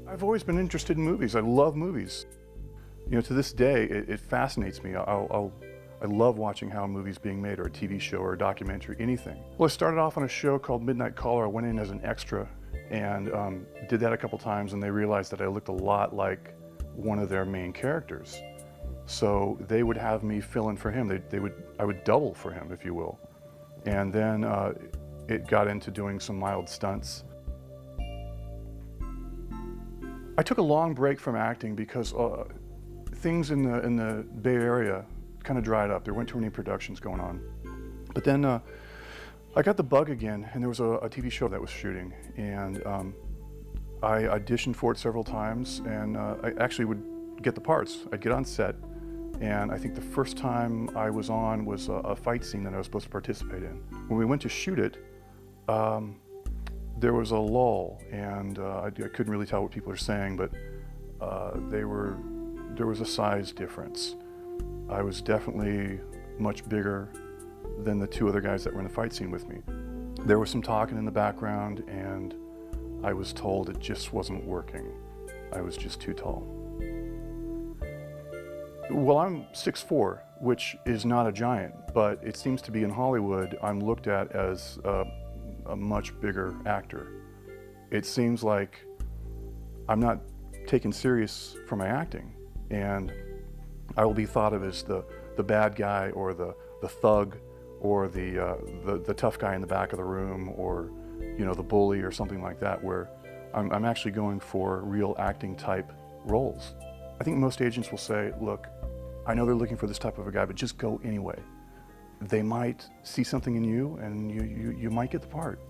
I've always been interested in movies. I love movies. You know, to this day, it fascinates me. I love watching how a movie's being made, or a TV show, or a documentary, anything. Well, I started off on a show called Midnight Caller. I went in as an extra and did that a couple times, and they realized that I looked a lot like one of their main characters. So they would have me fill in for him. I would double for him, if you will. And then it got into doing some mild stunts. I took a long break from acting because things in the Bay Area kind of dried up. There weren't too many productions going on. But then I got the bug again, and there was a TV show that was shooting, and I auditioned for it several times, and I actually would get the parts. I'd get on set, and I think the first time I was on was a fight scene that I was supposed to participate in. When we went to shoot it, there was a lull, and I couldn't really tell what people were saying, but there was a size difference. I was definitely much bigger than the two other guys that were in the fight scene with me. There was some talking in the background, and I was told it just wasn't working. I was just too tall. Well, I'm 6'4", which is not a giant, but it seems to be in Hollywood, I'm looked at as a much bigger actor. It seems like I'm not taken serious for my acting, and I will be thought of as the bad guy, or the thug, or the tough guy in the back of the room, or the bully, or something like that, where I'm actually going for real acting type roles. I think most agents will say, look, I know they're looking for this type of a guy, but just go anyway. They might see something in you, and you might get the part.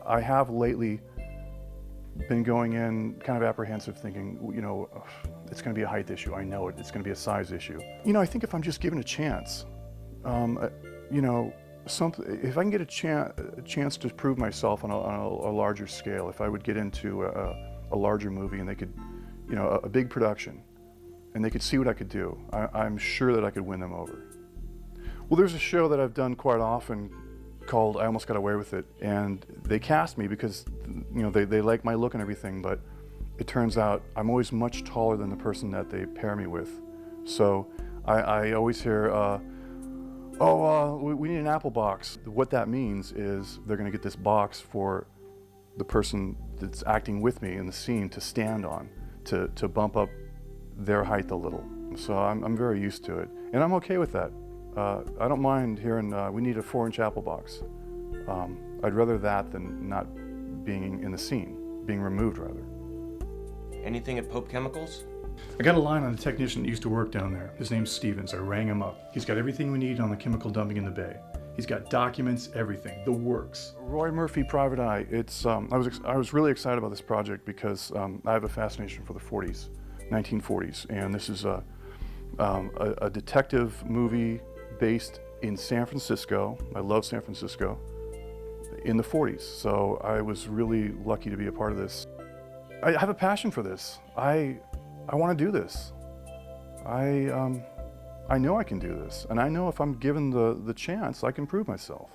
I have lately been going in kind of apprehensive, thinking, it's going to be a height issue. I know it. It's going to be a size issue. I think if I'm just given a chance, if I can get a chance to prove myself on a larger scale, if I would get into a larger movie, and they could, a big production, and they could see what I could do, I'm sure that I could win them over. Well, there's a show that I've done quite often called I Almost Got Away With It, and they cast me because they like my look and everything, but it turns out I'm always much taller than the person that they pair me with. So I always hear, we need an apple box. What that means is they're going to get this box for the person that's acting with me in the scene to stand on, to bump up their height a little. So I'm very used to it, and I'm okay with that. I don't mind hearing, we need a 4-inch apple box. I'd rather that than not being in the scene, being removed rather. Anything at Pope Chemicals? I got a line on a technician that used to work down there. His name's Stevens. I rang him up. He's got everything we need on the chemical dumping in the Bay. He's got documents, everything, the works. Roy Murphy, Private Eye. It's I was really excited about this project because I have a fascination for the 40s, 1940s, and this is a detective movie based in San Francisco. I love San Francisco, in the 40s. So I was really lucky to be a part of this. I have a passion for this. I want to do this. I know I can do this, and I know if I'm given the chance, I can prove myself.